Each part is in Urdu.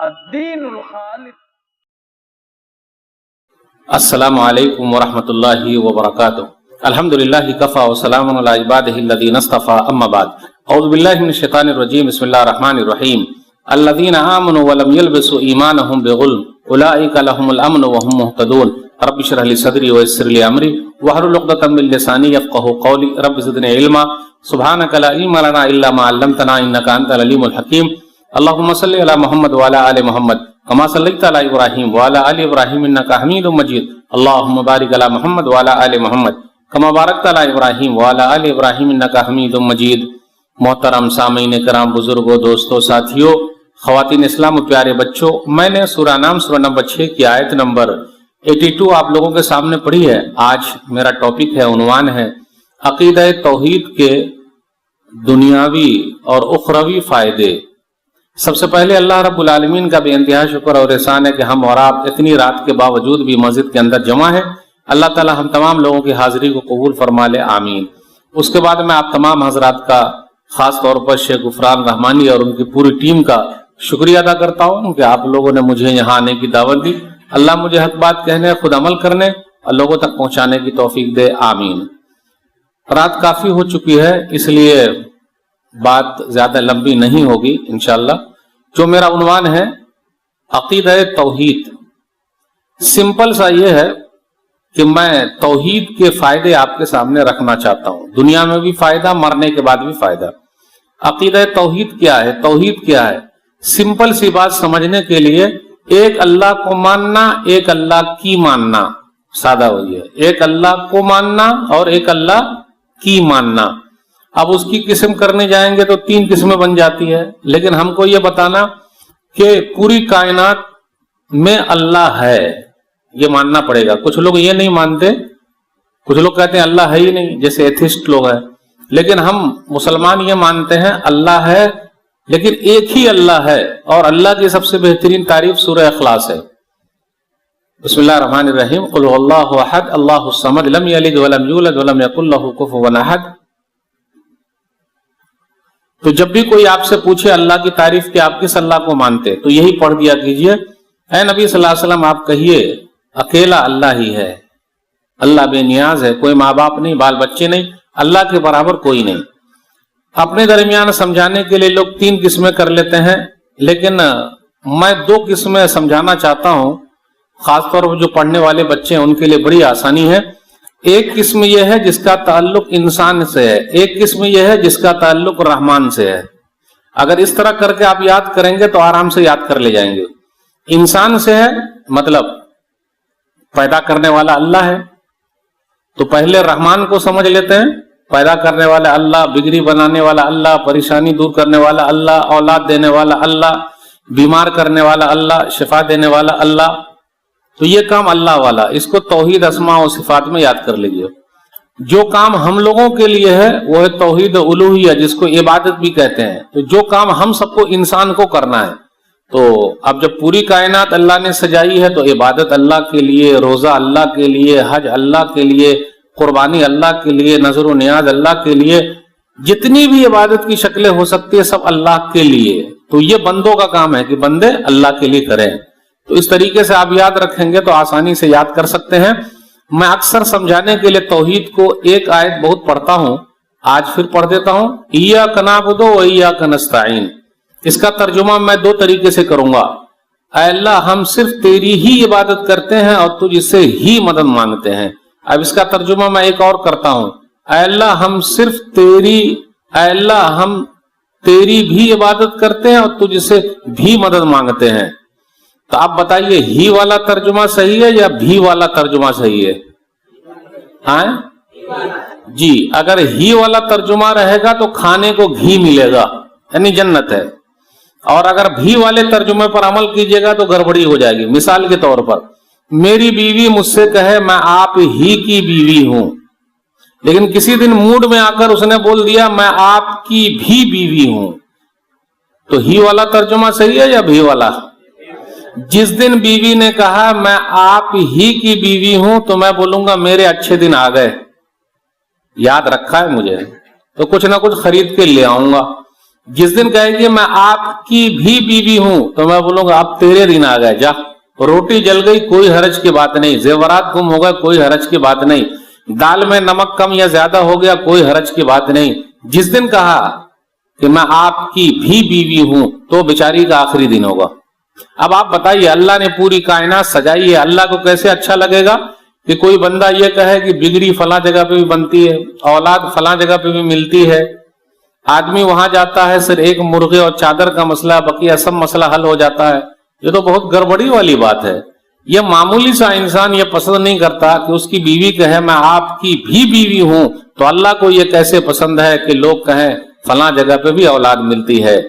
الدین الخالص۔ السلام علیکم ورحمۃ اللہ وبرکاتہ۔ الحمدللہ کفا وسلام علی عبادہ الذین اصطفی، اما بعد، اعوذ باللہ من الشیطان الرجیم، بسم اللہ الرحمن الرحیم۔ الذین آمنوا ولم یلبسوا ایمانہم بظلم اولئک لہم الامن وہم مہتدون۔ رب اشرح لی صدری ویسر لی امری واحلل عقدۃ من لسانی یفقہوا قولی، رب زدنی علما سبحانک لا علم لنا الا ما علمتنا انک انت العلیم الحکیم۔ اللہم صلی علی محمد وعلی آل محمد کما صلیت علی ابراہیم وعلی آل ابراہیم انک حمید مجید۔ اللہم بارک علی محمد وعلی آل محمد کما بارکت علی ابراہیم وعلی آل ابراہیم انک حمید مجید۔ محترم سامعین کرام، بزرگوں، دوستوں، ساتھیوں، خواتین اسلام و پیارے بچوں، میں نے سورہ نام سورہ نمبر 6 کی آیت نمبر 82 آپ لوگوں کے سامنے پڑھی ہے۔ آج میرا ٹاپک ہے، عنوان ہے عقیدہ توحید کے دنیاوی اور اخروی فائدے۔ سب سے پہلے اللہ رب العالمین کا بے انتہا شکر اور احسان ہے کہ ہم اور آپ اتنی رات کے باوجود بھی مسجد کے اندر جمع ہیں۔ اللہ تعالی ہم تمام لوگوں کی حاضری کو قبول فرما لے، آمین۔ اس کے بعد میں آپ تمام حضرات کا خاص طور پر شیخ غفران رحمانی اور ان کی پوری ٹیم کا شکریہ ادا کرتا ہوں کہ آپ لوگوں نے مجھے یہاں آنے کی دعوت دی۔ اللہ مجھے حق بات کہنے، خود عمل کرنے اور لوگوں تک پہنچانے کی توفیق دے، آمین۔ رات کافی ہو چکی ہے، اس لیے بات زیادہ لمبی نہیں ہوگی انشاءاللہ۔ جو میرا عنوان ہے عقیدہ توحید، سمپل سا یہ ہے کہ میں توحید کے فائدے آپ کے سامنے رکھنا چاہتا ہوں، دنیا میں بھی فائدہ، مرنے کے بعد بھی فائدہ۔ عقیدہ توحید کیا ہے؟ توحید کیا ہے؟ سمپل سی بات سمجھنے کے لیے ایک اللہ کو ماننا، ایک اللہ کی ماننا، سادہ ہوئی ہے۔ ایک اللہ کو ماننا اور ایک اللہ کی ماننا۔ اب اس کی قسم کرنے جائیں گے تو 3 قسمیں بن جاتی ہے، لیکن ہم کو یہ بتانا کہ پوری کائنات میں اللہ ہے، یہ ماننا پڑے گا۔ کچھ لوگ یہ نہیں مانتے، کچھ لوگ کہتے ہیں اللہ ہے ہی نہیں، جیسے ایتھسٹ لوگ ہیں، لیکن ہم مسلمان یہ مانتے ہیں اللہ ہے، لیکن ایک ہی اللہ ہے، اور اللہ کی سب سے بہترین تعریف سورہ اخلاص ہے۔ بسم اللہ الرحمن الرحیم، قل هو اللہ احد اللہ الصمد لم یلد ولم یولد ولم یکن لہ کفوا احد۔ تو جب بھی کوئی آپ سے پوچھے اللہ کی تعریف کہ آپ کس اللہ کو مانتے، تو یہی پڑھ دیا کیجئے، اے نبی صلی اللہ علیہ وسلم آپ کہیے اکیلا اللہ ہی ہے، اللہ بے نیاز ہے، کوئی ماں باپ نہیں، بال بچے نہیں، اللہ کے برابر کوئی نہیں۔ اپنے درمیان سمجھانے کے لیے لوگ 3 قسمیں کر لیتے ہیں، لیکن میں 2 قسمیں سمجھانا چاہتا ہوں، خاص طور پر جو پڑھنے والے بچے ہیں ان کے لیے بڑی آسانی ہے۔ ایک قسم یہ ہے جس کا تعلق انسان سے ہے، ایک قسم یہ ہے جس کا تعلق رحمان سے ہے۔ اگر اس طرح کر کے آپ یاد کریں گے تو آرام سے یاد کر لے جائیں گے۔ انسان سے ہے مطلب پیدا کرنے والا اللہ ہے، تو پہلے رحمان کو سمجھ لیتے ہیں، پیدا کرنے والا اللہ، بگڑی بنانے والا اللہ، پریشانی دور کرنے والا اللہ، اولاد دینے والا اللہ، بیمار کرنے والا اللہ، شفا دینے والا اللہ، تو یہ کام اللہ والا، اس کو توحید اسماء و صفات میں یاد کر لیجئے۔ جو کام ہم لوگوں کے لیے ہے وہ ہے توحید الوہیہ، جس کو عبادت بھی کہتے ہیں۔ تو جو کام ہم سب کو انسان کو کرنا ہے، تو اب جب پوری کائنات اللہ نے سجائی ہے تو عبادت اللہ کے لیے، روزہ اللہ کے لیے، حج اللہ کے لیے، قربانی اللہ کے لیے، نظر و نیاز اللہ کے لیے، جتنی بھی عبادت کی شکلیں ہو سکتی ہے سب اللہ کے لیے۔ تو یہ بندوں کا کام ہے کہ بندے اللہ کے لیے کریں۔ تو اس طریقے سے آپ یاد رکھیں گے تو آسانی سے یاد کر سکتے ہیں۔ میں اکثر سمجھانے کے لیے توحید کو ایک آیت بہت پڑھتا ہوں، آج پھر پڑھ دیتا ہوں، ایاک نعبد و ایاک نستعین۔ اس کا ترجمہ میں 2 طریقے سے کروں گا۔ اے اللہ ہم صرف تیری ہی عبادت کرتے ہیں اور تجھ سے ہی مدد مانگتے ہیں۔ اب اس کا ترجمہ میں ایک اور کرتا ہوں، اے اللہ ہم صرف اے اللہ ہم تیری بھی عبادت کرتے ہیں اور تجھ سے بھی مدد مانگتے ہیں۔ تو آپ بتائیے ہی والا ترجمہ صحیح ہے یا بھی والا ترجمہ صحیح ہے؟ ہاں جی، اگر ہی والا ترجمہ رہے گا تو کھانے کو گھی ملے گا، یعنی جنت ہے، اور اگر بھی والے ترجمے پر عمل کیجئے گا تو گڑبڑی ہو جائے گی۔ مثال کے طور پر میری بیوی مجھ سے کہے میں آپ ہی کی بیوی ہوں، لیکن کسی دن موڈ میں آ کر اس نے بول دیا میں آپ کی بھی بیوی ہوں، تو ہی والا ترجمہ صحیح ہے یا بھی والا؟ جس دن بیوی نے کہا میں آپ ہی کی بیوی ہوں تو میں بولوں گا میرے اچھے دن آ گئے، یاد رکھا ہے مجھے، تو کچھ نہ کچھ خرید کے لے آؤں گا۔ جس دن کہے گی میں آپ کی بھی بیوی ہوں تو میں بولوں گا اب تیرے دن آ گئے، جا، روٹی جل گئی کوئی حرج کی بات نہیں، زیورات گم ہو گئے کوئی حرج کی بات نہیں، دال میں نمک کم یا زیادہ ہو گیا کوئی حرج کی بات نہیں۔ جس دن کہا کہ میں آپ کی بھی بیوی ہوں تو بیچاری کا آخری دن ہوگا۔ اب آپ بتائیے، اللہ نے پوری کائنات سجائی ہے، اللہ کو کیسے اچھا لگے گا کہ کوئی بندہ یہ کہے کہ بگڑی فلاں جگہ پہ بھی بنتی ہے، اولاد فلاں جگہ پہ بھی ملتی ہے، آدمی وہاں جاتا ہے صرف ایک مرغے اور چادر کا مسئلہ، بقیہ سب مسئلہ حل ہو جاتا ہے۔ یہ تو بہت گڑبڑی والی بات ہے۔ یہ معمولی سا انسان یہ پسند نہیں کرتا کہ اس کی بیوی کہے میں آپ کی بھی بیوی ہوں، تو اللہ کو یہ کیسے پسند ہے کہ لوگ کہیں فلاں جگہ پہ بھی اولاد ملتی ہے؟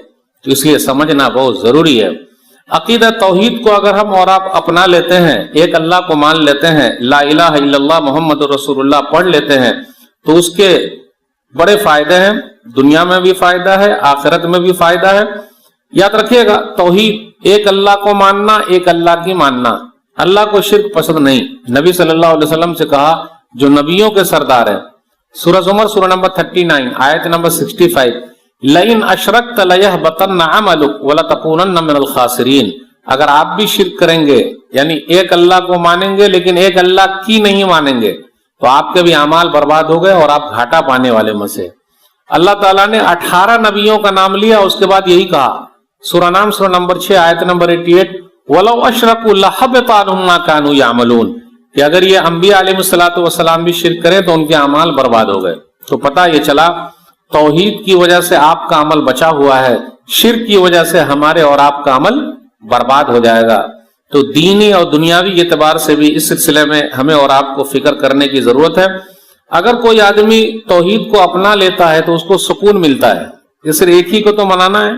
تو اس لیے سمجھنا بہت ضروری ہے۔ عقیدہ توحید کو اگر ہم اور آپ اپنا لیتے ہیں، ایک اللہ کو مان لیتے ہیں، لا الہ الا اللہ محمد رسول اللہ پڑھ لیتے ہیں، تو اس کے بڑے فائدے ہیں، دنیا میں بھی فائدہ ہے، آخرت میں بھی فائدہ ہے۔ یاد رکھیے گا، توحید ایک اللہ کو ماننا، ایک اللہ کی ماننا۔ اللہ کو شرک پسند نہیں۔ نبی صلی اللہ علیہ وسلم سے کہا جو نبیوں کے سردار ہیں، سورہ زمر سورہ نمبر 39 آیت نمبر 65، لئن اشرکت لیحبطن عملک ولتکونن من الخاسرین، اگر آپ بھی شرک کریں گے، یعنی ایک اللہ کو مانیں گے لیکن ایک اللہ کی نہیں مانیں گے، تو آپ کے بھی اعمال برباد ہو گئے اور آپ گھاٹا پانے والے میں سے۔ اللہ تعالیٰ نے 18 نبیوں کا نام لیا، اس کے بعد یہی کہا، سورہ نام سورہ نمبر 6 آیت نمبر 88، وَلَوْ أَشْرَكُوا لَحَبِطَ عَنْهُمْ مَا كَانُوا يَعْمَلُونَ، کہ اگر یہ انبیاء علیہ الصلوۃ بھی شرک کریں تو ان کے اعمال برباد ہو گئے۔ تو پتہ یہ چلا توحید کی وجہ سے آپ کا عمل بچا ہوا ہے، شرک کی وجہ سے ہمارے اور آپ کا عمل برباد ہو جائے گا۔ تو دینی اور دنیاوی اعتبار سے بھی اس سلسلے میں ہمیں اور آپ کو فکر کرنے کی ضرورت ہے۔ اگر کوئی آدمی توحید کو اپنا لیتا ہے تو اس کو سکون ملتا ہے، یہ صرف ایک ہی کو تو منانا ہے،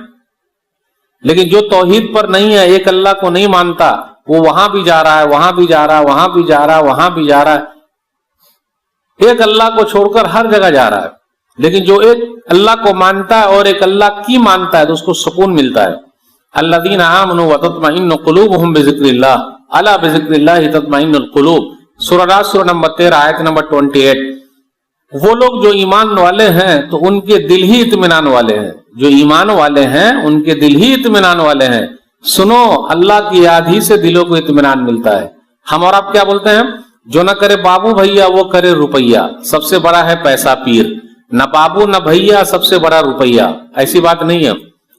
لیکن جو توحید پر نہیں ہے، ایک اللہ کو نہیں مانتا، وہ وہاں بھی جا رہا ہے، وہاں بھی جا رہا ہے، وہاں بھی جا رہا ہے، وہاں بھی جا رہا ہے، ایک اللہ کو چھوڑ کر ہر جگہ جا رہا ہے۔ لیکن جو ایک اللہ کو مانتا ہے اور ایک اللہ کی مانتا ہے تو اس کو سکون ملتا ہے۔ الذین آمنوا وتطمئن قلوبهم بذکر اللہ، الا بذکر اللہ تطمئن القلوب، سورہ رات سورہ نمبر 13 آیت نمبر 28۔ وہ لوگ جو ایمان والے ہیں تو ان کے دل ہی اطمینان والے ہیں، جو ایمان والے ہیں ان کے دل ہی اطمینان والے ہیں۔ سنو، اللہ کی یاد ہی سے دلوں کو اطمینان ملتا ہے۔ ہم اور آپ کیا بولتے ہیں؟ جو نہ کرے بابو بھیا وہ کرے روپیہ، سب سے بڑا ہے پیسہ پیر، نہ بابو نہ بھیا سب سے بڑا روپیہ، ایسی بات نہیں ہے۔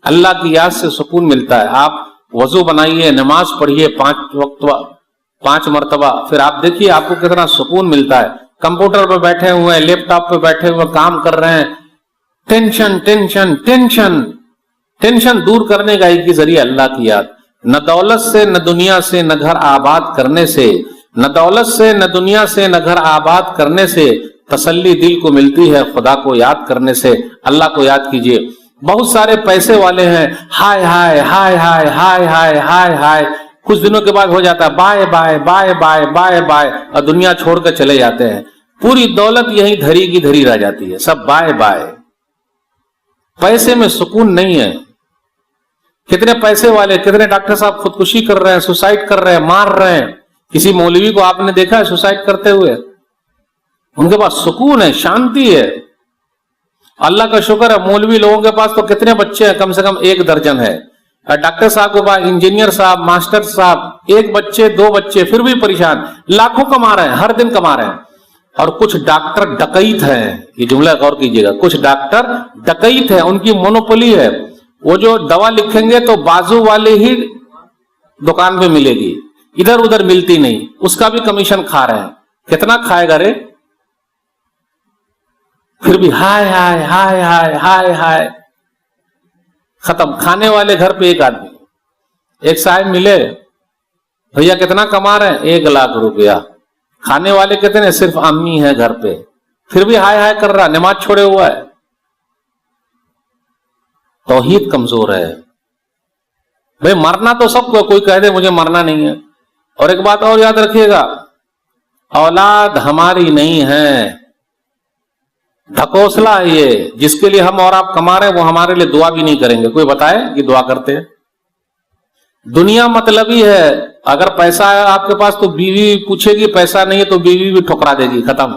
اللہ کی یاد سے سکون ملتا ہے۔ آپ وضو بنائیے، نماز پڑھیے 5 وقت 5 مرتبہ، پھر آپ دیکھیے آپ کو کتنا سکون ملتا ہے۔ کمپیوٹر پہ بیٹھے ہوئے ہیں، لیپ ٹاپ پہ بیٹھے ہوئے کام کر رہے ہیں، ٹینشن ٹینشن ٹینشن ٹینشن دور کرنے کا ایک ہی ذریعہ اللہ کی یاد۔ نہ دولت سے، نہ دنیا سے، نہ گھر آباد کرنے سے، نہ دولت سے، نہ دنیا سے، نہ گھر آباد کرنے سے تسلی دل کو ملتی ہے خدا کو یاد کرنے سے۔ اللہ کو یاد کیجئے۔ بہت سارے پیسے والے ہیں، ہائے ہائے ہائے ہائے ہائے ہائے ہائے ہائے، کچھ دنوں کے بعد ہو جاتا ہے bye bye bye bye bye bye, اور دنیا چھوڑ کر چلے جاتے ہیں۔ پوری دولت یہیں دھری کی دھری رہ جاتی ہے، سب بائے بائے۔ پیسے میں سکون نہیں ہے۔ کتنے پیسے والے، کتنے ڈاکٹر صاحب خودکشی کر رہے ہیں، سوسائڈ کر رہے ہیں، مار رہے ہیں۔ کسی مولوی کو آپ نے دیکھا ہے سوسائڈ کرتے ہوئے؟ ان کے پاس سکون ہے، شانتی ہے۔ اللہ کا شکر ہے، مولوی لوگوں کے پاس تو کتنے بچے ہیں، کم سے کم 1 درجن ہے۔ ڈاکٹر صاحب کے پاس، انجینئر صاحب، ماسٹر صاحب، 1 بچے 2 بچے، پھر بھی پریشان، لاکھوں کما رہے ہیں، ہر دن کما رہے ہیں۔ اور کچھ ڈاکٹر ڈکیت ہیں، یہ جملہ غور کیجئے گا، کچھ ڈاکٹر ڈکیت ہیں، ان کی مونوپولی ہے۔ وہ جو دوا لکھیں گے تو بازو والے ہی دکان پہ ملے گی، ادھر ادھر ملتی نہیں، اس کا بھی کمیشن کھا رہے ہیں۔ کتنا کھائے گا رے؟ پھر بھی ہائے ہائے ہائے ہائے ہائے ہائے، ختم۔ کھانے والے گھر پہ ایک آدمی، ایک صاحب ملے، بھیا کتنا کما رہے ہیں؟ 1 لاکھ روپیہ۔ کھانے والے کتنے؟ صرف امی ہے گھر پہ، پھر بھی ہائے ہائے کر رہا، نماز چھوڑے ہوا ہے۔ توحید کمزور ہے۔ بھئی مرنا تو سب کو، کوئی کہہ دے مجھے مرنا نہیں ہے۔ اور ایک بات اور یاد رکھیے گا، اولاد ہماری نہیں ہے، ڈھکوسلا ہے یہ، جس کے لیے ہم اور آپ کما رہے ہیں وہ ہمارے لیے دعا بھی نہیں کریں گے۔ کوئی بتائے کہ دعا کرتے ہیں؟ دنیا مطلبی ہے، اگر پیسہ ہے آپ کے پاس تو بیوی پوچھے گی، پیسہ نہیں ہے تو بیوی بھی ٹھکرا دے گی، ختم۔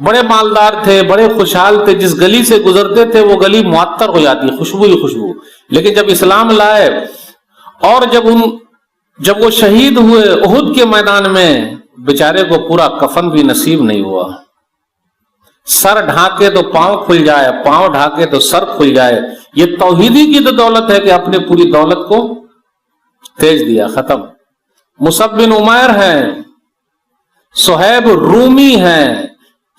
بڑے مالدار تھے، بڑے خوشحال تھے، جس گلی سے گزرتے تھے وہ گلی معطر ہو جاتی، خوشبو ہی خوشبو. لیکن جب اسلام لائے اور جب وہ شہید ہوئے احد کے میدان میں، بیچارے کو پورا کفن بھی نصیب نہیں ہوا. سر ڈھانکے تو پاؤں کھل جائے، پاؤں ڈھانکے تو سر کھل جائے. یہ توحیدی کی تو دولت ہے کہ اپنے پوری دولت کو تیج دیا، ختم. مصعب بن عمیر ہیں، صہیب رومی ہیں،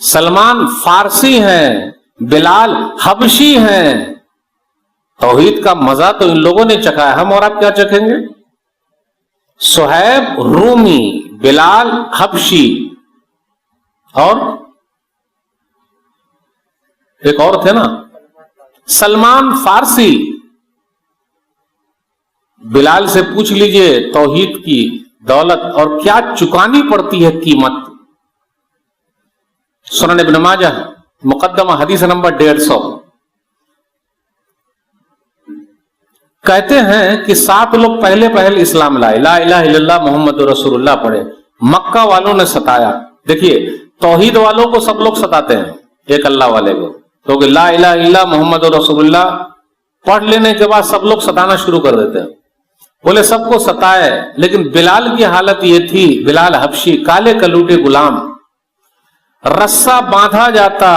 سلمان فارسی ہیں، بلال حبشی ہیں. توحید کا مزہ تو ان لوگوں نے چکھا ہے، ہم اور آپ کیا چکھیں گے؟ صہیب رومی، بلال حبشی، اور ایک اور تھے نا سلمان فارسی. بلال سے پوچھ لیجئے توحید کی دولت اور کیا چکانی پڑتی ہے قیمت. سنن ابن ماجہ مقدمہ حدیث نمبر 150. کہتے ہیں کہ 7 لوگ پہل اسلام لائے، لا الہ الا اللہ محمد رسول اللہ پڑھے. مکہ والوں نے ستایا. دیکھیے توحید والوں کو سب لوگ ستاتے ہیں، ایک اللہ والے کو، کیونکہ لا الہ الا اللہ محمد رسول اللہ پڑھ لینے کے بعد سب لوگ ستانا شروع کر دیتے ہیں. بولے سب کو ستائے، لیکن بلال کی حالت یہ تھی، بلال حبشی کالے کلوٹے غلام، رسا باندھا جاتا،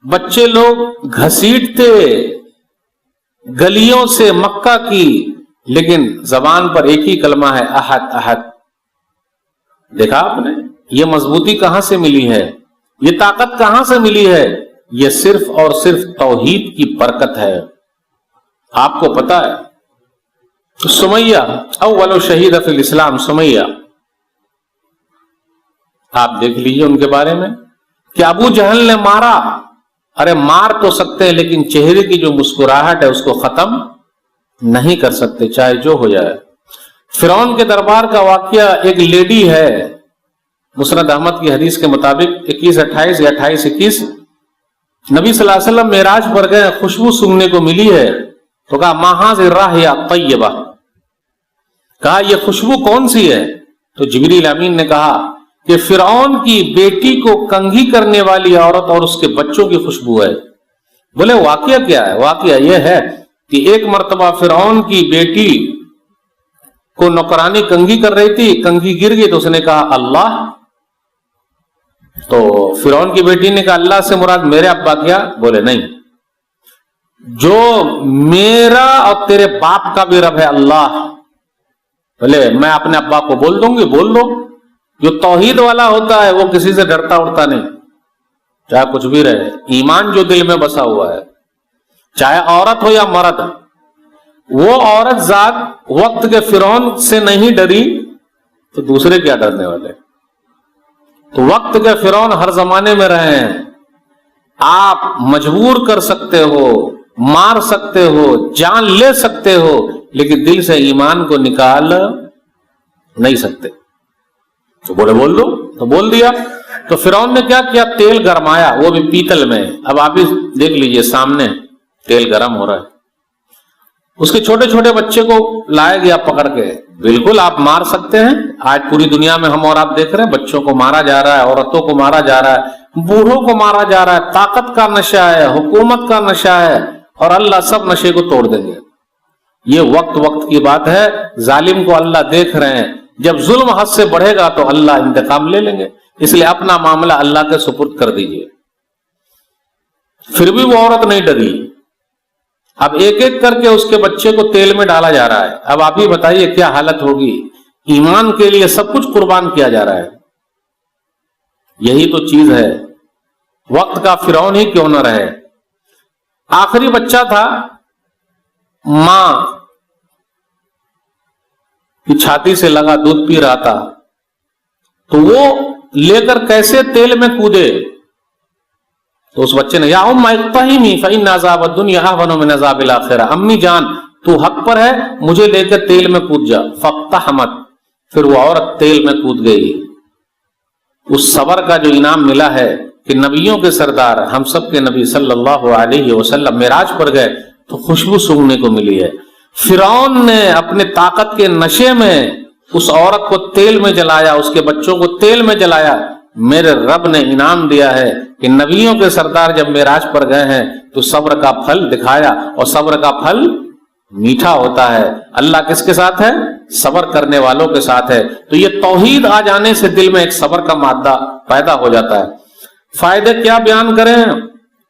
بچے لوگ گھسیٹتے گلیوں سے مکہ کی، لیکن زبان پر ایک ہی کلمہ ہے، احد احد. دیکھا آپ نے یہ مضبوطی کہاں سے ملی ہے، یہ طاقت کہاں سے ملی ہے؟ یہ صرف اور صرف توحید کی برکت ہے. آپ کو پتا ہے سمیہ اول شہید فی الاسلام، سمیہ آپ دیکھ لیجئے ان کے بارے میں کہ ابو جہل نے مارا. ارے مار تو سکتے ہیں لیکن چہرے کی جو مسکراہٹ ہے اس کو ختم نہیں کر سکتے، چاہے جو ہو جائے. فرعون کے دربار کا واقعہ، ایک لیڈی ہے، مسند احمد کی حدیث کے مطابق 21-28 یا 28-21، نبی صلی اللہ علیہ وسلم معراج پر گئے، خوشبو سونگنے کو ملی ہے تو کہا ما ھذہ الرائحہ الطیبہ، کہا یہ خوشبو کون سی ہے؟ تو جبریل امین نے کہا کہ فرعون کی بیٹی کو کنگھی کرنے والی عورت اور اس کے بچوں کی خوشبو ہے. بولے واقعہ کیا ہے؟ واقعہ یہ ہے کہ ایک مرتبہ فرعون کی بیٹی کو نوکرانی کنگھی کر رہی تھی، کنگھی گر گئی تو اس نے کہا اللہ. تو فرعون کی بیٹی نے کہا اللہ سے مراد میرے ابا کیا؟ بولے نہیں، جو میرا اور تیرے باپ کا بھی رب ہے اللہ. بولے میں اپنے ابا کو بول دوں گی. بول دو. جو توحید والا ہوتا ہے وہ کسی سے ڈرتا اڑتا نہیں، چاہے کچھ بھی رہے. ایمان جو دل میں بسا ہوا ہے، چاہے عورت ہو یا مرد، وہ عورت ذات وقت کے فرعون سے نہیں ڈری تو دوسرے کیا ڈرنے والے؟ تو وقت کے فرعون ہر زمانے میں رہے ہیں. آپ مجبور کر سکتے ہو، مار سکتے ہو، جان لے سکتے ہو، لیکن دل سے ایمان کو نکال نہیں سکتے. تو بولے بول دو، تو بول دیا. تو فرعون نے کیا کیا؟ تیل گرمایا، وہ بھی پیتل میں. اب آپ ہی دیکھ لیجئے سامنے تیل گرم ہو رہا ہے. اس کے چھوٹے چھوٹے بچے کو لایا گیا پکڑ کے. بالکل آپ مار سکتے ہیں. آج پوری دنیا میں ہم اور آپ دیکھ رہے ہیں بچوں کو مارا جا رہا ہے، عورتوں کو مارا جا رہا ہے، بوڑھوں کو مارا جا رہا ہے. طاقت کا نشہ ہے، حکومت کا نشہ ہے، اور اللہ سب نشے کو توڑ دیں گے. یہ وقت کی بات ہے. ظالم کو اللہ دیکھ رہے ہیں. جب ظلم حد سے بڑھے گا تو اللہ انتقام لے لیں گے. اس لیے اپنا معاملہ اللہ کے سپرد کر دیجئے. پھر بھی وہ عورت نہیں ڈری. اب ایک ایک کر کے اس کے بچے کو تیل میں ڈالا جا رہا ہے. اب آپ ہی بتائیے کیا حالت ہوگی. ایمان کے لیے سب کچھ قربان کیا جا رہا ہے. یہی تو چیز ہے. وقت کا فرعون ہی کیوں نہ رہے. آخری بچہ تھا، ماں کی چھاتی سے لگا، دودھ پی رہا تھا، تو وہ لے کر کیسے تیل میں کودے. تو اس بچے نے یا ام اقتحمی فإن عذاب الدنیا اهون من عذاب الآخرہ، امی جان تو حق پر ہے، مجھے لے کر تیل میں کود جا. فاقتحمت، پھر وہ عورت تیل میں کود گئی. اس صبر کا جو انعام ملا ہے کہ نبیوں کے سردار ہم سب کے نبی صلی اللہ علیہ وسلم معراج پر گئے تو خوشبو سونگنے کو ملی ہے. فرعون نے اپنے طاقت کے نشے میں اس عورت کو تیل میں جلایا، اس کے بچوں کو تیل میں جلایا. میرے رب نے انعام دیا ہے کہ نبیوں کے سردار جب معراج پر گئے ہیں تو صبر کا پھل دکھایا، اور صبر کا پھل میٹھا ہوتا ہے۔ اللہ کس کے ساتھ ہے؟ صبر کرنے والوں کے ساتھ ہے۔ تو یہ توحید آ جانے سے دل میں ایک صبر کا مادہ پیدا ہو جاتا ہے۔ فائدے کیا بیان کریں؟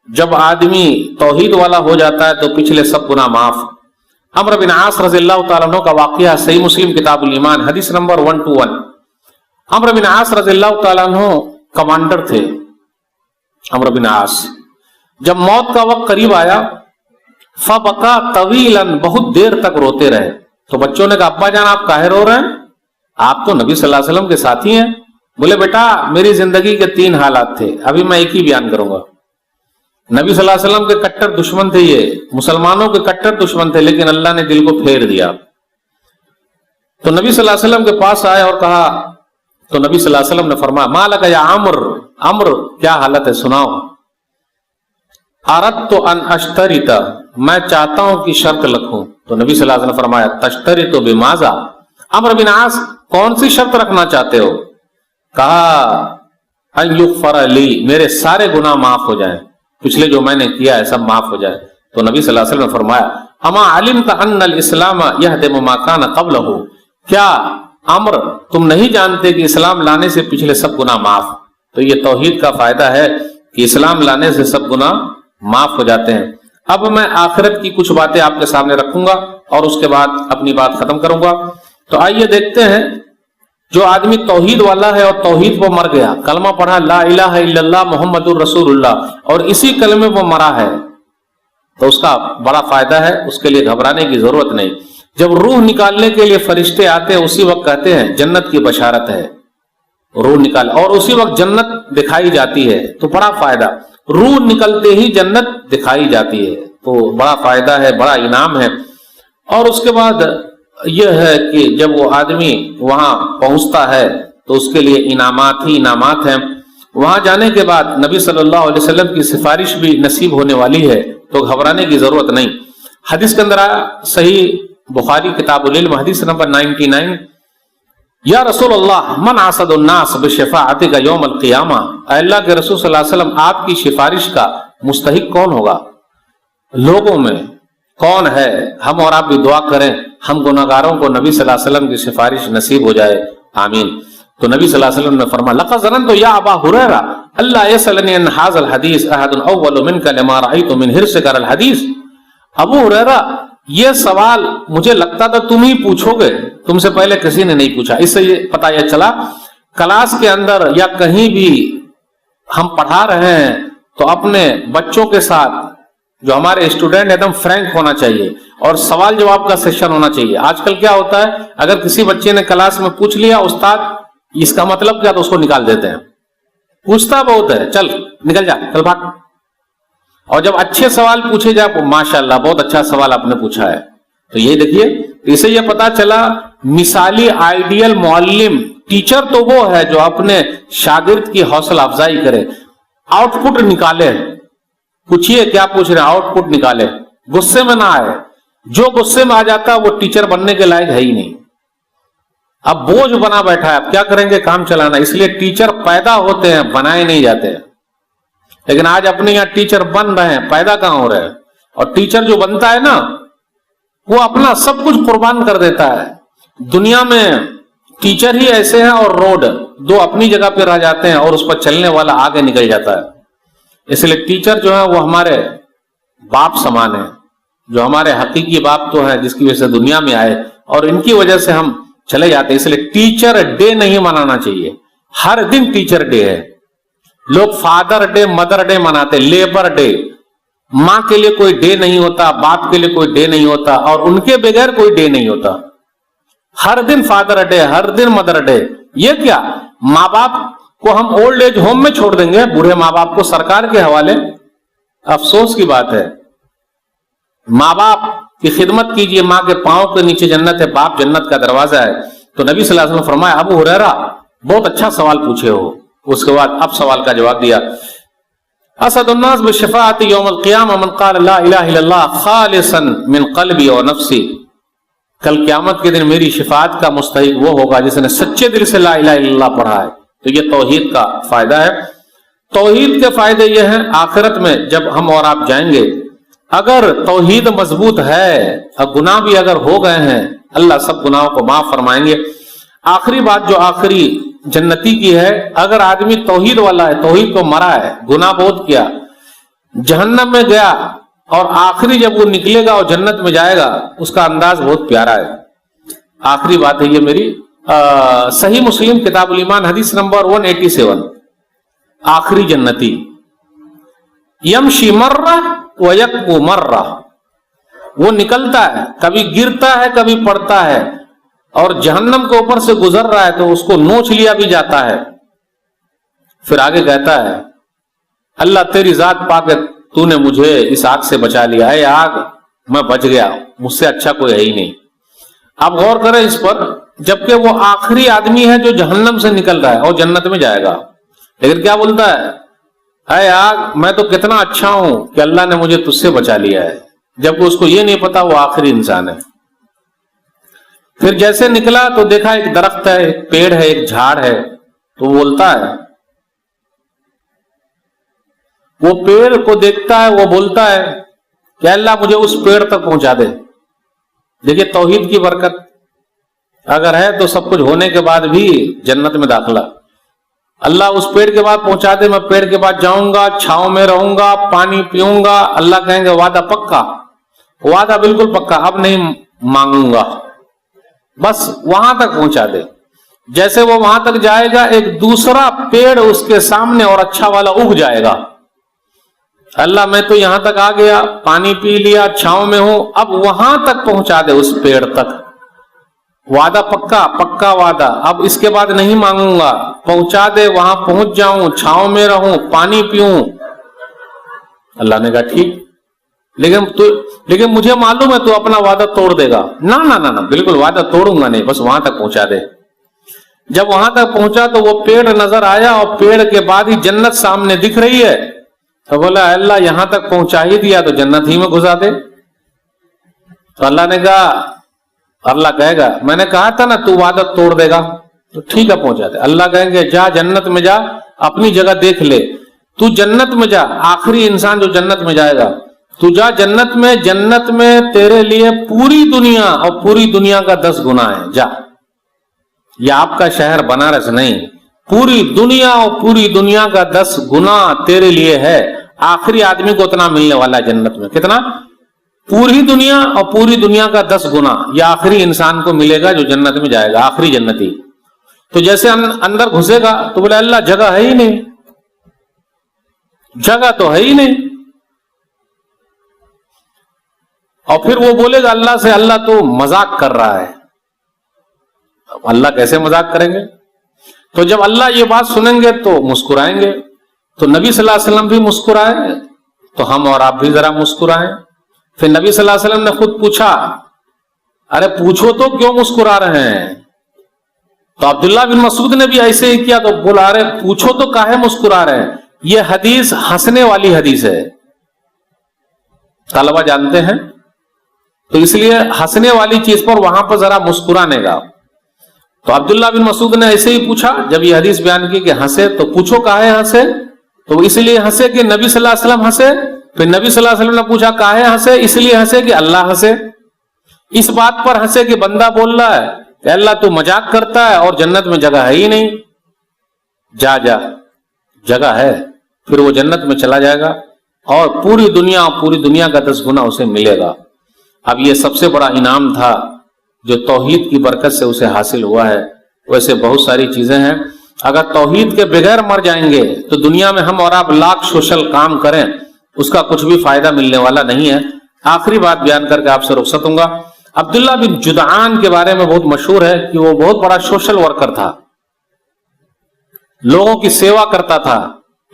جب آدمی توحید والا ہو جاتا ہے تو پچھلے سب گناہ معاف۔ عمرو بن عاص رضی اللہ تعالیٰ عنہ کا واقعہ صحیح مسلم کتاب الایمان حدیث نمبر 121۔ عمرو بن عاص رضی اللہ تعالیٰ عنہ کمانڈر تھے۔ عمرو بن عاص جب موت کا وقت قریب آیا، فبکا طویلا، بہت دیر تک روتے رہے۔ تو بچوں نے کہا ابا جان آپ کاہے رو رہے ہیں؟ آپ تو نبی صلی اللہ علیہ وسلم کے ساتھی ہیں۔ بولے بیٹا میری زندگی کے 3 حالات تھے، ابھی میں ایک ہی بیان کروں گا۔ نبی صلی اللہ علیہ وسلم کے کٹر دشمن تھے، یہ مسلمانوں کے کٹر دشمن تھے، لیکن اللہ نے دل کو پھیر دیا۔ تو نبی صلی اللہ علیہ وسلم کے پاس آئے اور کہا، تو نبی صلی اللہ علیہ وسلم نے فرمایا ما لک یا عمرو کیا حالت ہے سناؤ۔ اردت ان اشترط، میں چاہتا ہوں کہ شرط لکھوں۔ تو نبی صلی اللہ علیہ وسلم نے فرمایا تشترط بماذا، عمرو بن عاص کون سی شرط رکھنا چاہتے ہو؟ کہا ان یغفر لی، میرے سارے گناہ معاف ہو جائیں، پچھلے جو میں نے کیا ہے سب معاف ہو جائے۔ تو نبی صلی اللہ علیہ وسلم نے فرمایا اما علمت ان الاسلام یہدم ما کان قبلہ، کیا عمر تم نہیں جانتے کہ اسلام لانے سے پچھلے سب گناہ معاف؟ تو یہ توحید کا فائدہ ہے کہ اسلام لانے سے سب گناہ معاف ہو جاتے ہیں۔ اب میں آخرت کی کچھ باتیں آپ کے سامنے رکھوں گا اور اس کے بعد اپنی بات ختم کروں گا۔ تو آئیے دیکھتے ہیں، جو آدمی توحید والا ہے اور توحید وہ مر گیا، کلمہ پڑھا لا الہ الا اللہ محمد الرسول اللہ، اور اسی کلمے وہ مرا ہے، تو اس کا بڑا فائدہ ہے، اس کے لیے گھبرانے کی ضرورت نہیں۔ جب روح نکالنے کے لیے فرشتے آتے ہیں اسی وقت کہتے ہیں جنت کی بشارت ہے، روح نکال، اور اسی وقت جنت دکھائی جاتی ہے، تو بڑا فائدہ، روح نکلتے ہی جنت دکھائی جاتی ہے، تو بڑا فائدہ ہے، بڑا انعام ہے۔ اور اس کے بعد یہ ہے کہ جب وہ آدمی وہاں پہنچتا ہے تو اس کے لیے انعامات ہی انعامات ہیں۔ وہاں جانے کے بعد نبی صلی اللہ علیہ وسلم کی سفارش بھی نصیب ہونے والی ہے، تو گھبرانے کی ضرورت نہیں۔ حدیث کے اندر آیا، صحیح بخاری کتاب العلم حدیث نمبر 99، یا رسول اللہ من اسد الناس بشفاعتک یوم القیامہ، اے اللہ کے رسول صلی اللہ علیہ وسلم آپ کی سفارش کا مستحق کون ہوگا؟ لوگوں میں کون ہے؟ ہم اور آپ بھی دعا کریں ہم گناہگاروں کو نبی صلی اللہ علیہ وسلم کی سفارش نصیب ہو جائے، آمین۔ تو نبی صلی اللہ علیہ وسلم نے فرمایا لقد ظننت یا ابا ہریرہ اللہ یسألنی عن هذا الحدیث احد اول منک لما رأیت من حرصک علی الحدیث، ابو ہریرہ یہ سوال مجھے لگتا تھا تم ہی پوچھو گے، تم سے پہلے کسی نے نہیں پوچھا۔ اس سے یہ پتہ یہ چلا کلاس کے اندر یا کہیں بھی ہم پڑھا رہے ہیں تو اپنے بچوں کے ساتھ جو ہمارے اسٹوڈنٹ ایک دم فرینک ہونا چاہیے اور سوال جواب کا سیشن ہونا چاہیے۔ آج کل کیا ہوتا ہے، اگر کسی بچے نے کلاس میں پوچھ لیا استاد اس کا مطلب کیا، تو اس کو نکال دیتے ہیں، پوچھتا بہت ہے، چل نکل جا، چل بھاگ۔ اور جب اچھے سوال پوچھے جائے، ماشاءاللہ بہت اچھا سوال آپ نے پوچھا ہے، تو یہ دیکھیے اس سے یہ پتا چلا مثالی آئیڈیل معلم ٹیچر تو وہ ہے جو اپنے شاگرد کی حوصلہ افزائی کرے، آؤٹ پٹ نکالے، پوچھئے کیا پوچھ رہے ہیں، آؤٹ پٹ نکالے، غصے میں نہ آئے۔ جو غصے میں آ جاتا ہے وہ ٹیچر بننے کے لائق ہے ہی نہیں، اب بوجھ بنا بیٹھا ہے، اب کیا کریں گے، کام چلانا۔ اس لیے ٹیچر پیدا ہوتے ہیں، بنائے نہیں جاتے، لیکن آج اپنے یہاں ٹیچر بن رہے ہیں، پیدا کہاں ہو رہے ہیں۔ اور ٹیچر جو بنتا ہے نا وہ اپنا سب کچھ قربان کر دیتا ہے۔ دنیا میں ٹیچر ہی ایسے ہیں اور روڈ دو اپنی جگہ پہ رہ جاتے ہیں اور اس پر چلنے والا آگے نکل جاتا ہے۔ اس لیے ٹیچر جو ہے وہ ہمارے باپ سمان ہیں، جو ہمارے حقیقی باپ تو ہیں جس کی وجہ سے دنیا میں آئے اور ان کی وجہ سے ہم چلے جاتے ہیں۔ اس لیے ٹیچر ڈے نہیں منانا چاہیے، ہر دن ٹیچر ڈے ہے۔ لوگ فادر ڈے مدر ڈے مناتے، لیبر ڈے، ماں کے لیے کوئی ڈے نہیں ہوتا، باپ کے لیے کوئی ڈے نہیں ہوتا اور ان کے بغیر کوئی ڈے نہیں ہوتا۔ ہر دن فادر ڈے، ہر دن مدر ڈے۔ یہ کیا، ماں باپ کو ہم اولڈ ایج ہوم میں چھوڑ دیں گے، بوڑھے ماں باپ کو سرکار کے حوالے؟ افسوس کی بات ہے۔ ماں باپ کی خدمت کیجئے، ماں کے پاؤں کے نیچے جنت ہے، باپ جنت کا دروازہ ہے۔ تو نبی صلی اللہ علیہ وسلم نے فرمایا ابو ہریرہ بہت اچھا سوال پوچھے ہو۔ اس کے بعد اب سوال کا جواب دیا، اسد الناس بالشفاعت یوم القیامہ من قال لا الہ الا اللہ خالصا من قلبی و نفسی، کل قیامت کے دن میری شفاعت کا مستحق وہ ہوگا جس نے سچے دل سے لا الہ الا اللہ پڑھا ہے، تو یہ توحید کا فائدہ ہے۔ توحید کے فائدے یہ ہیں آخرت میں جب ہم اور آپ جائیں گے، اگر توحید مضبوط ہے اور گناہ بھی اگر ہو گئے ہیں، اللہ سب گناہوں کو معاف فرمائیں گے۔ آخری بات جو آخری جنتی کی ہے، اگر آدمی توحید والا ہے، توحید کو مرا ہے، گناہ بہت کیا، جہنم میں گیا اور آخری جب وہ نکلے گا اور جنت میں جائے گا، اس کا انداز بہت پیارا ہے۔ آخری بات ہے یہ میری، صحیح مسلم کتاب الایمان حدیث نمبر 187، آخری جنتی، یمشی مرہ ویکبو مرہ، وہ نکلتا ہے، کبھی گرتا ہے کبھی پڑتا ہے، اور جہنم کے اوپر سے گزر رہا ہے تو اس کو نوچ لیا بھی جاتا ہے۔ پھر آگے کہتا ہے اللہ تیری ذات پاک ہے، تو نے مجھے اس آگ سے بچا لیا، اے آگ میں بچ گیا، مجھ سے اچھا کوئی ہے ہی نہیں۔ آپ غور کریں اس پر، جبکہ وہ آخری آدمی ہے جو جہنم سے نکل رہا ہے اور جنت میں جائے گا، لیکن کیا بولتا ہے، اے آگ میں تو کتنا اچھا ہوں کہ اللہ نے مجھے تجھ سے بچا لیا ہے، جبکہ اس کو یہ نہیں پتا وہ آخری انسان ہے۔ پھر جیسے نکلا تو دیکھا ایک درخت ہے، ایک پیڑ ہے، ایک جھاڑ ہے، تو وہ بولتا ہے، وہ پیڑ کو دیکھتا ہے، وہ بولتا ہے کہ اللہ مجھے اس پیڑ تک پہنچا دے۔ دیکھیے توحید کی برکت اگر ہے تو سب کچھ ہونے کے بعد بھی جنت میں داخلہ۔ اللہ اس پیڑ کے بعد پہنچا دے، میں پیڑ کے بعد جاؤں گا، چھاؤں میں رہوں گا، پانی پیوں گا، اللہ کہیں گے وعدہ پکا، وعدہ بالکل پکا، اب نہیں مانگوں گا، بس وہاں تک پہنچا دے۔ جیسے وہ وہاں تک جائے گا، ایک دوسرا پیڑ اس کے سامنے اور اچھا والا اگ جائے گا۔ اللہ میں تو یہاں تک آ گیا، پانی پی لیا، چھاؤں میں ہوں، اب وہاں تک پہنچا دے اس پیڑ تک، وعدہ پکا، پکا وعدہ، اب اس کے بعد نہیں مانگوں گا، پہنچا دے، وہاں پہنچ جاؤں، چھاؤں میں رہوں، پانی پیوں۔ اللہ نے کہا ٹھیک، لیکن مجھے معلوم ہے تو اپنا وعدہ توڑ دے گا۔ نہ بالکل وعدہ توڑوں گا نہیں، بس وہاں تک پہنچا دے۔ جب وہاں تک پہنچا تو وہ پیڑ نظر آیا اور پیڑ کے بعد ہی جنت سامنے دکھ رہی ہے، تو بولا اللہ یہاں تک پہنچا ہی دیا تو جنت ہی میں گھسا دے۔ تو اللہ نے کہا، اللہ کہے گا میں نے کہا تھا نا تو وعدہ توڑ دے گا، تو ٹھیک ہے پہنچا دے۔ اللہ کہیں گے جا جنت میں جا، اپنی جگہ دیکھ لے، تو جنت میں جا، آخری انسان جو جنت میں جائے گا، تو جا جنت میں، جنت میں تیرے لیے پوری دنیا اور پوری دنیا کا 10 گنا ہے، جا۔ یہ آپ کا شہر بنارس نہیں، پوری دنیا اور پوری دنیا کا 10 گنا تیرے لیے ہے۔ آخری آدمی کو اتنا ملنے والا ہے جنت میں، کتنا؟ پوری دنیا اور پوری دنیا کا 10 گنا یہ آخری انسان کو ملے گا جو جنت میں جائے گا، آخری جنتی۔ تو جیسے اندر گھسے گا تو بولے اللہ جگہ ہے ہی نہیں، جگہ تو ہے ہی نہیں، اور پھر وہ بولے گا اللہ سے اللہ تو مذاق کر رہا ہے۔ اللہ کیسے مذاق کریں گے؟ تو جب اللہ یہ بات سنیں گے تو مسکرائیں گے۔ تو نبی صلی اللہ علیہ وسلم بھی مسکرائے تو ہم اور آپ بھی ذرا مسکرائیں۔ پھر نبی صلی اللہ علیہ وسلم نے خود پوچھا، ارے پوچھو تو کیوں مسکرا رہے ہیں؟ تو عبداللہ بن مسعود نے بھی ایسے ہی کیا، تو بولا ارے پوچھو تو کاہے مسکرا رہے ہیں؟ یہ حدیث ہنسنے والی حدیث ہے، طلبہ جانتے ہیں، تو اس لیے ہنسنے والی چیز پر وہاں پر ذرا مسکرانے گا۔ تو عبداللہ بن مسعود نے ایسے ہی پوچھا، جب یہ حدیث بیان کی کہ ہنسے تو پوچھو کاہے ہنسے، تو اس لیے ہنسے کہ نبی صلی اللہ علیہ وسلم ہنسے۔ پھر نبی صلی اللہ علیہ وسلم نے پوچھا کاہے ہنسے، اس لیے ہنسے کہ اللہ ہنسے۔ اس بات پر ہنسے کہ بندہ بول رہا ہے کہ اللہ تو مذاق کرتا ہے اور جنت میں جگہ ہے ہی نہیں، جا جگہ ہے۔ پھر وہ جنت میں چلا جائے گا اور پوری دنیا کا 10 گنا اسے ملے گا۔ اب یہ سب سے بڑا انعام تھا جو توحید کی برکت سے اسے حاصل ہوا ہے۔ ویسے بہت ساری چیزیں ہیں، اگر توحید کے بغیر مر جائیں گے تو دنیا میں ہم اور آپ لاکھ سوشل کام کریں، اس کا کچھ بھی فائدہ ملنے والا نہیں ہے۔ آخری بات بیان کر کے آپ سے رخصت ہوں گا۔ عبداللہ بن جدعان کے بارے میں بہت مشہور ہے کہ وہ بہت بڑا سوشل ورکر تھا، لوگوں کی سیوا کرتا تھا،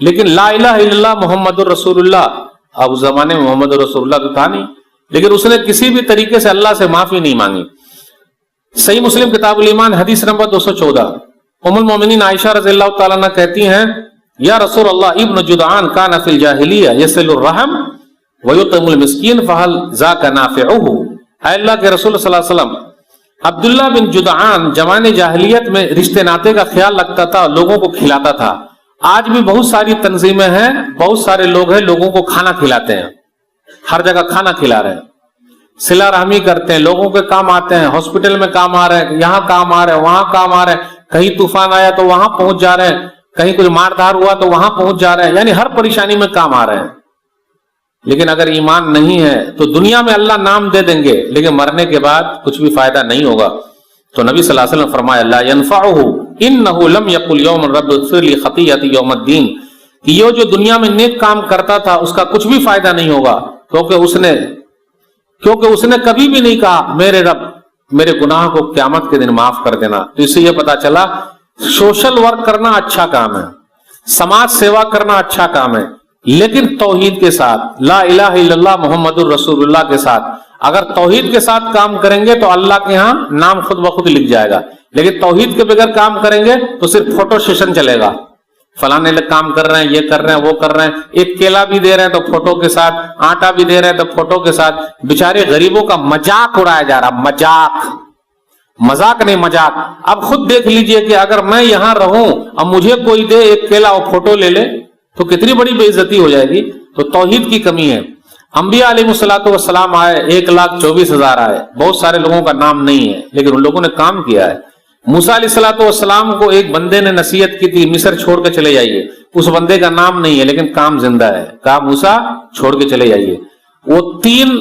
لیکن لا الہ الا اللہ محمد الرسول اللہ، اب اس زمانے میں محمد الرسول اللہ تو تھا نہیں، لیکن اس نے کسی بھی طریقے سے اللہ سے معافی نہیں مانگی۔ صحیح مسلم کتاب الایمان حدیث نمبر 214، ام المومنین عائشہ رضی اللہ تعالیٰ عنہ کہتی ہیں یا رسول اللہ ابن جدعان کان فی الجاہلیہ یصل الرحم ویطعم المسکین فہل ذاک نافعہ۔ اے اللہ کے رسول صلی اللہ علیہ وسلم، عبداللہ بن جدعان زمانے جاہلیت میں رشتے ناطے کا خیال رکھتا تھا، لوگوں کو کھلاتا تھا. آج بھی بہت ساری تنظیمیں ہیں، بہت سارے لوگ ہیں لوگوں کو کھانا کھلاتے ہیں، ہر جگہ کھانا کھلا رہے ہیں، صلہ رحمی کرتے ہیں، لوگوں کے کام آتے ہیں، ہاسپٹل میں کام آ رہے ہیں، یہاں کام آ رہے ہیں، وہاں کام آ رہے ہیں، کہیں طوفان آیا تو وہاں پہنچ جا رہے ہیں، کہیں کچھ مار دھار ہوا تو وہاں پہنچ جا رہے ہیں، یعنی ہر پریشانی میں کام آ رہے ہیں. لیکن اگر ایمان نہیں ہے تو دنیا میں اللہ نام دے دیں گے لیکن مرنے کے بعد کچھ بھی فائدہ نہیں ہوگا. تو نبی صلی اللہ علیہ وسلم فرمایا لا ينفعه انه لم يقل يوم الرب اغفر لي خطيئتي يوم الدين، کہ یہ جو دنیا میں نیک کام کرتا تھا اس کا کچھ بھی فائدہ نہیں ہوگا، کیونکہ اس نے کبھی بھی نہیں کہا میرے رب میرے گناہ کو قیامت کے دن معاف کر دینا. تو اس سے یہ پتا چلا سوشل ورک کرنا اچھا کام ہے، سماج سیوا کرنا اچھا کام ہے، لیکن توحید کے ساتھ، لا الہ الا اللہ محمد الرسول اللہ کے ساتھ. اگر توحید کے ساتھ کام کریں گے تو اللہ کے ہاں نام خود بخود لکھ جائے گا، لیکن توحید کے بغیر کام کریں گے تو صرف فوٹو سیشن چلے گا، فلانے لوگ کام کر رہے ہیں، یہ کر رہے ہیں، وہ کر رہے ہیں، ایک کیلا بھی دے رہے ہیں تو فوٹو کے ساتھ، آٹا بھی دے رہے ہیں تو فوٹو کے ساتھ. بیچارے غریبوں کا مذاق اڑایا جا رہا، مذاق نہیں مذاق. اب خود دیکھ لیجئے کہ اگر میں یہاں رہوں اب مجھے کوئی دے ایک کیلا اور فوٹو لے لے تو کتنی بڑی بے عزتی ہو جائے گی. تو توحید کی کمی ہے. انبیاء علیہ الصلوۃ والسلام آئے، 1,24,000 آئے، بہت سارے لوگوں کا نام نہیں ہے لیکن ان لوگوں نے کام کیا ہے. موسیٰ علیہ الصلوۃ والسلام کو ایک بندے نے نصیحت کی تھی مصر چھوڑ کے چلے جائیے، اس بندے کا نام نہیں ہے لیکن کام زندہ ہے، کہا موسیٰ چھوڑ کے چلے جائیے. وہ 3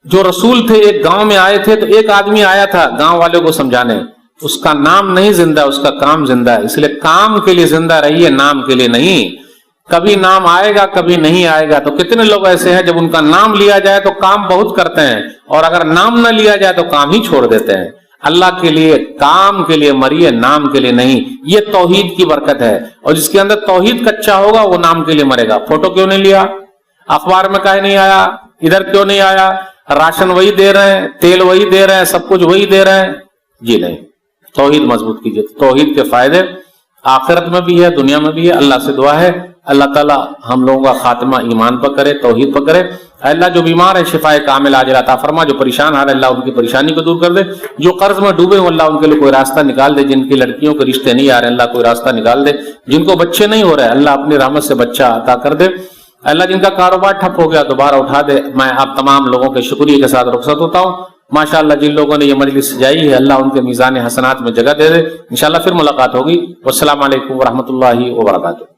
جو رسول تھے ایک گاؤں میں آئے تھے تو ایک آدمی آیا تھا گاؤں والوں کو سمجھانے، اس کا نام نہیں زندہ، اس کا کام زندہ ہے. اس لیے کام کے لیے زندہ رہیے، نام کے لیے نہیں. کبھی نام آئے گا کبھی نہیں آئے گا. تو کتنے لوگ ایسے ہیں جب ان کا نام لیا جائے تو کام بہت کرتے ہیں اور اگر نام نہ لیا جائے تو کام ہی چھوڑ دیتے ہیں. اللہ کے لیے کام کے لیے مریے، نام کے لیے نہیں. یہ توحید کی برکت ہے. اور جس کے اندر توحید کچا ہوگا وہ نام کے لیے مرے گا. فوٹو کیوں نہیں لیا؟ اخبار میں کہیں نہیں آیا؟ ادھر کیوں نہیں آیا؟ راشن وہی دے رہے ہیں، تیل وہی دے رہے ہیں، سب کچھ وہی دے رہے ہیں. جی نہیں، توحید مضبوط کیجیے. توحید کے فائدے آخرت میں بھی ہے، دنیا میں بھی ہے. اللہ سے دعا ہے اللہ تعالیٰ ہم لوگوں کا خاتمہ ایمان پر کرے، توحید پر کرے. اللہ جو بیمار ہے شفائے کامل عاجل عطا فرما، جو پریشان ہے اللہ ان کی پریشانی کو دور کر دے، جو قرض میں ڈوبے ہوں اللہ ان کے لیے کوئی راستہ نکال دے، جن کی لڑکیوں کے رشتے نہیں آ رہے اللہ کوئی راستہ نکال دے، جن کو بچے نہیں ہو رہے اللہ اپنی رحمت سے بچہ عطا کر دے. اللہ جن کا کاروبار ٹھپ ہو گیا دوبارہ اٹھا دے. میں آپ تمام لوگوں کے شکریہ کے ساتھ رخصت ہوتا ہوں. ماشاءاللہ جن لوگوں نے یہ مجلس سجائی ہے اللہ ان کے میزان حسنات میں جگہ دے دے. انشاءاللہ پھر ملاقات ہوگی. والسلام علیکم ورحمۃ اللہ وبرکاتہ.